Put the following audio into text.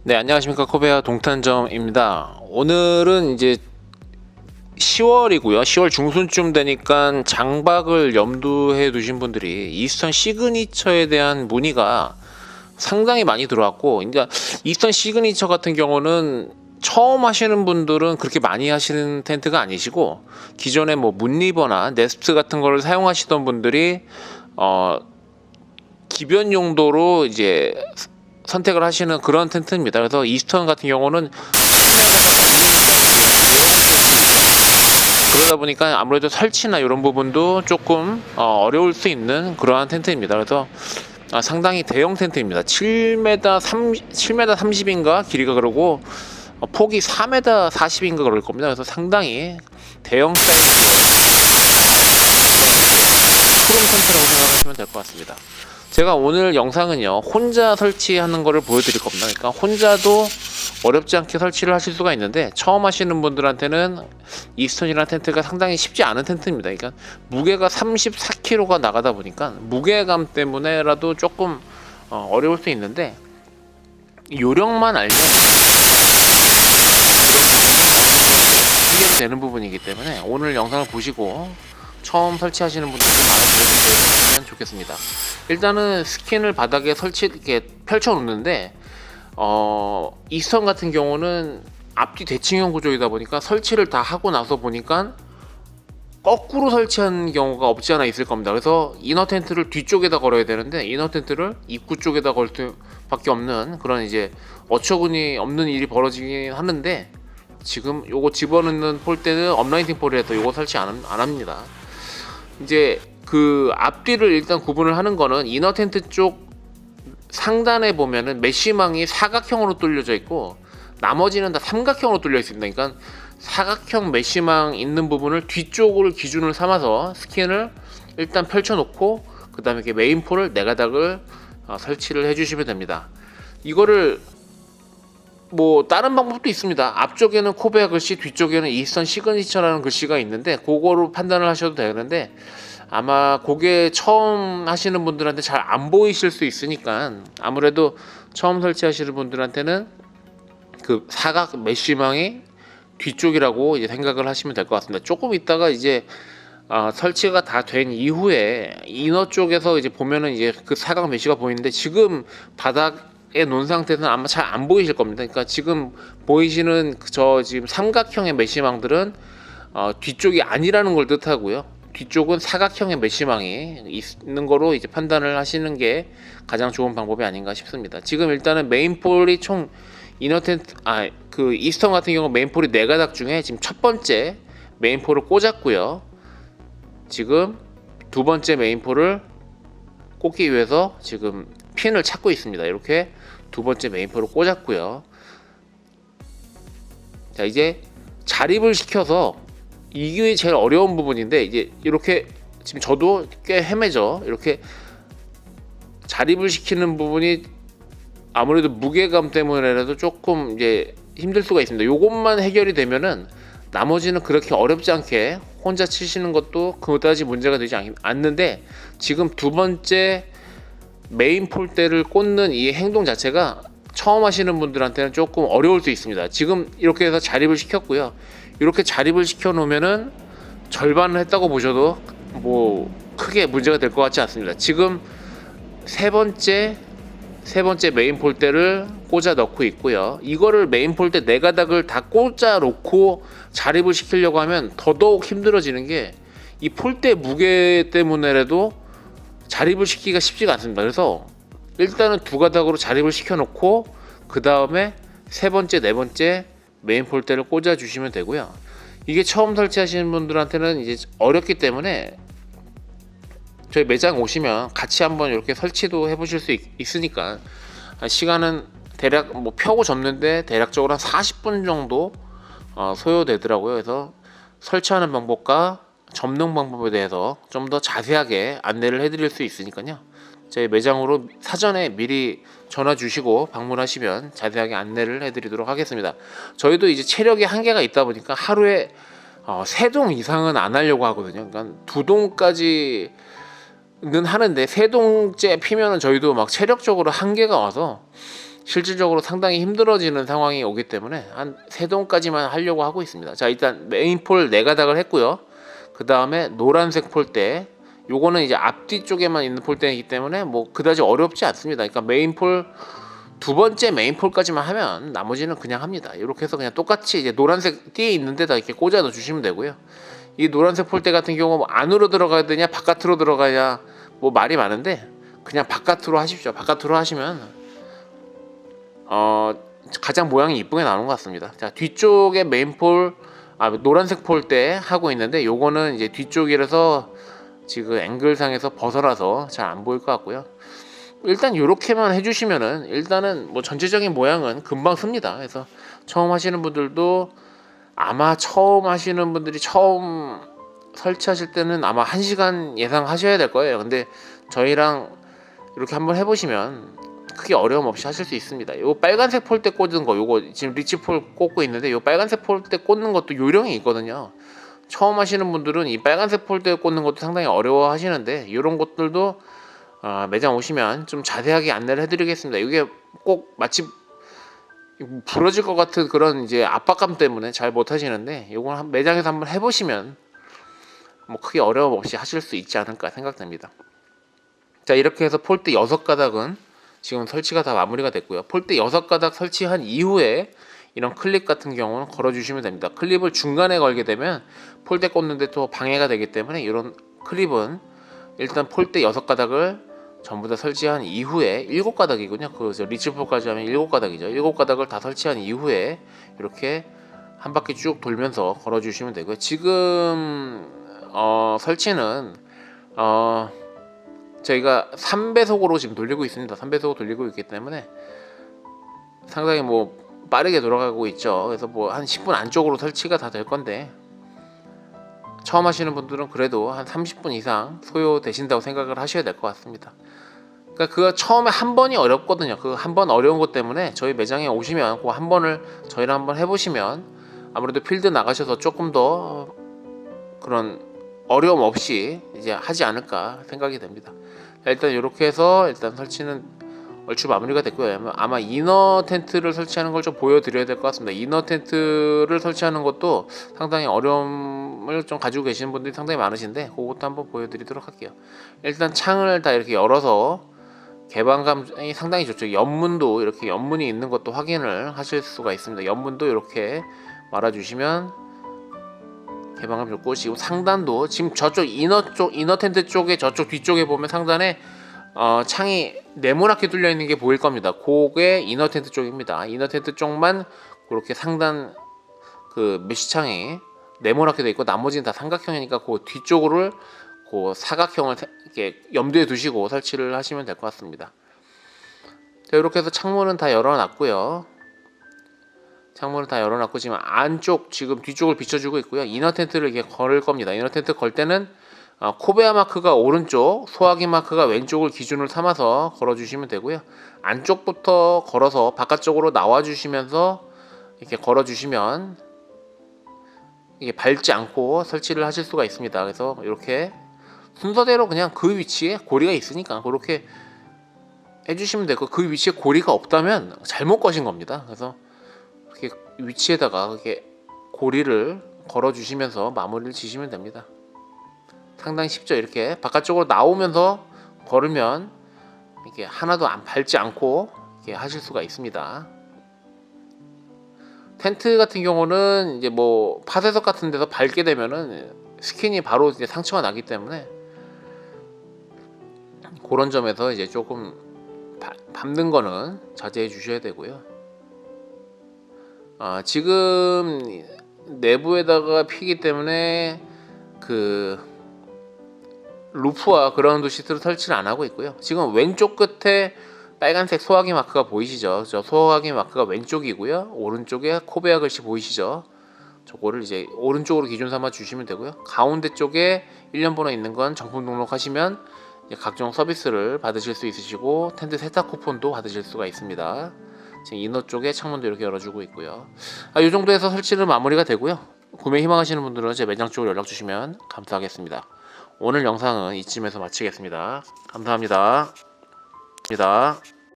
네, 안녕하십니까. 코베아 동탄점입니다. 오늘은 이제 10월이고요. 10월 중순쯤 되니까 장박을 염두해 두신 분들이 이스턴 시그니처에 대한 문의가 상당히 많이 들어왔고, 그러니까 이스턴 시그니처 같은 경우는 처음 하시는 분들은 그렇게 많이 하시는 텐트가 아니시고, 기존에 뭐 문리버나 네스트 같은 거를 사용하시던 분들이 기변 용도로 이제 선택을 하시는 그런 텐트입니다. 그래서 이스턴 같은 경우는 그러다 보니까 아무래도 설치나 이런 부분도 조금 어려울 수 있는 그러한 텐트입니다. 그래서 상당히 대형 텐트입니다. 7m 30인가 길이가, 그러고 폭이 4m 40인가 그럴 겁니다. 그래서 상당히 대형 큰 텐트라고 생각하시면 될 것 같습니다. 제가 오늘 영상은요, 혼자 설치하는 거를 보여드릴 겁니다. 그러니까 혼자도 어렵지 않게 설치를 하실 수가 있는데, 처음 하시는 분들한테는 이스턴이라는 텐트가 상당히 쉽지 않은 텐트입니다. 그러니까 무게가 34kg가 나가다 보니까 무게감 때문에라도 조금 어려울 수 있는데, 요령만 알면 되는 부분이기 때문에 오늘 영상을 보시고 처음 설치하시는 분들이 많으시면 좋겠습니다. 일단은 스킨을 바닥에 이렇게 펼쳐 놓는데, 이스턴 같은 경우는 앞뒤 대칭형 구조이다 보니까 설치를 다 하고 나서 보니까 거꾸로 설치한 경우가 없지 않아 있을 겁니다. 그래서 이너 텐트를 뒤쪽에다 걸어야 되는데, 이너 텐트를 입구 쪽에다 걸 수밖에 없는 그런 이제 어처구니 없는 일이 벌어지긴 하는데, 지금 요거 집어넣는 폴대는 업라이팅 폴이라서 요거 설치 안 합니다. 이제 그 앞뒤를 일단 구분을 하는 거는, 이너 텐트 쪽 상단에 보면은 메쉬망이 사각형으로 뚫려져 있고 나머지는 다 삼각형으로 뚫려 있습니다. 그러니까 사각형 메쉬망 있는 부분을 뒤쪽을 기준을 삼아서 스킨을 일단 펼쳐 놓고, 그 다음에 이렇게 메인폴을 네 가닥을 설치를 해 주시면 됩니다. 이거를 뭐 다른 방법도 있습니다. 앞쪽에는 코베아 글씨, 뒤쪽에는 이스턴 시그니처라는 글씨가 있는데, 그거로 판단을 하셔도 되는데, 아마 그게 처음 하시는 분들한테 잘 안 보이실 수 있으니까 아무래도 처음 설치하시는 분들한테는 그 사각 메쉬망이 뒤쪽이라고 이제 생각을 하시면 될 것 같습니다. 조금 있다가 이제 설치가 다 된 이후에 이너 쪽에서 이제 보면은 이제 그 사각 메쉬가 보이는데, 지금 바닥에 놓은 상태에서는 아마 잘 안 보이실 겁니다. 그러니까 지금 보이시는 저 지금 삼각형의 메쉬망들은 뒤쪽이 아니라는 걸 뜻하고요. 뒤쪽은 사각형의 메쉬망이 있는 거로 이제 판단을 하시는 게 가장 좋은 방법이 아닌가 싶습니다. 지금 일단은 메인폴이 총 이너 텐트, 그 이스턴 같은 경우 메인폴이 4가닥 중에 지금 첫 번째 메인폴을 꽂았고요. 지금 두 번째 메인폴을 꽂기 위해서 지금 핀을 찾고 있습니다. 이렇게 두 번째 메인폴을 꽂았고요. 자, 이제 자립을 시켜서, 이게 제일 어려운 부분인데, 이제 이렇게 지금 저도 꽤 헤매죠. 이렇게 자립을 시키는 부분이 아무래도 무게감 때문에라도 조금 이제 힘들 수가 있습니다. 요것만 해결이 되면은 나머지는 그렇게 어렵지 않게 혼자 치시는 것도 그다지 문제가 되지 않는데, 지금 두 번째 메인 폴대를 꽂는 이 행동 자체가 처음 하시는 분들한테는 조금 어려울 수 있습니다. 지금 이렇게 해서 자립을 시켰고요. 이렇게 자립을 시켜 놓으면은 절반을 했다고 보셔도 뭐 크게 문제가 될 것 같지 않습니다. 지금 세 번째 메인 폴대를 꽂아 넣고 있고요. 이거를 메인 폴대 4가닥을 다 꽂아 놓고 자립을 시키려고 하면 더더욱 힘들어지는 게, 이 폴대 무게 때문에라도 자립을 시키기가 쉽지가 않습니다. 그래서 일단은 2가닥으로 자립을 시켜 놓고, 그 다음에 세 번째, 네 번째 메인 폴대를 꽂아 주시면 되고요. 이게 처음 설치하시는 분들한테는 이제 어렵기 때문에 저희 매장 오시면 같이 한번 이렇게 설치도 해보실 수 있으니까, 시간은 대략 뭐 펴고 접는데 대략적으로 한 40분 정도 소요되더라고요. 그래서 설치하는 방법과 접는 방법에 대해서 좀 더 자세하게 안내를 해드릴 수 있으니까요. 저희 매장으로 사전에 미리 전화 주시고 방문하시면 자세하게 안내를 해드리도록 하겠습니다. 저희도 이제 체력이 한계가 있다 보니까 하루에 3동 이상은 안 하려고 하거든요. 그러니까 2동까지는 하는데 3동째 피면은 저희도 막 체력적으로 한계가 와서 실질적으로 상당히 힘들어지는 상황이 오기 때문에 한 3동까지만 하려고 하고 있습니다. 자, 일단 메인폴 4가닥을 했고요. 그 다음에 노란색 폴대, 요거는 이제 앞뒤 쪽에만 있는 폴대이기 때문에 뭐 그다지 어렵지 않습니다. 그러니까 메인폴 두 번째 메인폴까지만 하면 나머지는 그냥 합니다. 이렇게 해서 그냥 똑같이 이제 노란색 띠에 있는 데다 이렇게 꽂아 넣어 주시면 되고요. 이 노란색 폴대 같은 경우 뭐 안으로 들어가야 되냐 바깥으로 들어가냐 뭐 말이 많은데 그냥 바깥으로 하십시오. 바깥으로 하시면 가장 모양이 이쁘게 나오는 것 같습니다. 자, 뒤쪽에 메인폴 노란색 폴대 하고 있는데 요거는 이제 뒤쪽이라서 지금 앵글상에서 벗어나서 잘 안 보일 것 같고요. 일단 이렇게만 해주시면은 일단은 뭐 전체적인 모양은 금방 씁니다. 그래서 처음 하시는 분들도 아마 처음 하시는 분들이 처음 설치하실 때는 아마 1시간 예상하셔야 될 거예요. 근데 저희랑 이렇게 한번 해보시면 크게 어려움 없이 하실 수 있습니다. 요 빨간색 폴대 꽂은 거, 요거 지금 리치폴 꽂고 있는데 요 빨간색 폴대 꽂는 것도 요령이 있거든요. 처음 하시는 분들은 이 빨간색 폴대 꽂는 것도 상당히 어려워 하시는데 이런 것들도 매장 오시면 좀 자세하게 안내를 해드리겠습니다. 이게 꼭 마치 부러질 것 같은 그런 이제 압박감 때문에 잘 못하시는데 이걸 매장에서 한번 해보시면 뭐 크게 어려움 없이 하실 수 있지 않을까 생각됩니다. 자, 이렇게 해서 폴대 6가닥은 지금 설치가 다 마무리가 됐고요. 폴대 6가닥 설치한 이후에 이런 클립 같은 경우는 걸어주시면 됩니다. 클립을 중간에 걸게 되면 폴대 꽂는데 또 방해가 되기 때문에 이런 클립은 일단 폴대 6가닥을 전부 다 설치한 이후에 7가닥이군요. 그 리치폴까지 하면 7가닥이죠. 7가닥을 다 설치한 이후에 이렇게 한 바퀴 쭉 돌면서 걸어주시면 되고요. 지금 설치는 저희가 3배속으로 지금 돌리고 있습니다. 3배속으로 돌리고 있기 때문에 상당히 뭐 빠르게 돌아가고 있죠. 그래서 뭐 한 10분 안쪽으로 설치가 다 될 건데 처음 하시는 분들은 그래도 한 30분 이상 소요되신다고 생각을 하셔야 될 것 같습니다. 그러니까 그 처음에 한 번이 어렵거든요. 그 한 번 어려운 것 때문에 저희 매장에 오시면 그 한 번을 저희랑 한번 해보시면 아무래도 필드 나가셔서 조금 더 그런 어려움 없이 이제 하지 않을까 생각이 됩니다. 일단 이렇게 해서 일단 설치는 얼추 마무리가 됐고요. 아마 이너 텐트를 설치하는 걸 좀 보여드려야 될 것 같습니다. 이너 텐트를 설치하는 것도 상당히 어려움을 좀 가지고 계시는 분들이 상당히 많으신데 그것도 한번 보여드리도록 할게요. 일단 창을 다 이렇게 열어서 개방감이 상당히 좋죠. 옆문도 이렇게 옆문이 있는 것도 확인을 하실 수가 있습니다. 옆문도 이렇게 말아주시면 개방감 좋고 지금 상단도 지금 저쪽 이너 텐트 쪽에 저쪽 뒤쪽에 보면 상단에 창이 네모나게 뚫려 있는 게 보일 겁니다. 그게 이너 텐트 쪽입니다. 이너 텐트 쪽만 그렇게 상단 그 메시창이 네모나게 돼 있고 나머지는 다 삼각형이니까 그 뒤쪽을 그 사각형을 이렇게 염두에 두시고 설치를 하시면 될 것 같습니다. 자, 이렇게 해서 창문은 다 열어놨고요. 창문을 다 열어놨고 지금 안쪽 지금 뒤쪽을 비춰주고 있고요. 이너 텐트를 이렇게 걸 겁니다. 이너 텐트 걸 때는 코베아 마크가 오른쪽, 소화기 마크가 왼쪽을 기준으로 삼아서 걸어주시면 되고요. 안쪽부터 걸어서 바깥쪽으로 나와주시면서 이렇게 걸어주시면 이게 밟지 않고 설치를 하실 수가 있습니다. 그래서 이렇게 순서대로 그냥 그 위치에 고리가 있으니까 그렇게 해주시면 되고 그 위치에 고리가 없다면 잘못 거신 겁니다. 그래서 이렇게 위치에다가 이렇게 고리를 걸어주시면서 마무리를 지시면 됩니다. 상당히 쉽죠. 이렇게 바깥쪽으로 나오면서 걸으면 이렇게 하나도 안 밟지 않고 이렇게 하실 수가 있습니다. 텐트 같은 경우는 이제 뭐 파쇄석 같은 데서 밟게 되면은 스킨이 바로 이제 상처가 나기 때문에 그런 점에서 이제 조금 밟는 거는 자제해 주셔야 되고요. 지금 내부에다가 피기 때문에 그 루프와 그라운드 시트를 설치를 안 하고 있고요. 지금 왼쪽 끝에 빨간색 소화기 마크가 보이시죠? 저 소화기 마크가 왼쪽이고요. 오른쪽에 코베아 글씨 보이시죠? 저거를 이제 오른쪽으로 기준 삼아 주시면 되고요. 가운데 쪽에 1년 번호 있는 건 정품 등록하시면 각종 서비스를 받으실 수 있으시고 텐트 세탁 쿠폰도 받으실 수가 있습니다. 지금 이너 쪽에 창문도 이렇게 열어주고 있고요. 이 정도에서 설치는 마무리가 되고요. 구매 희망하시는 분들은 제 매장 쪽으로 연락 주시면 감사하겠습니다. 오늘 영상은 이쯤에서 마치겠습니다. 감사합니다.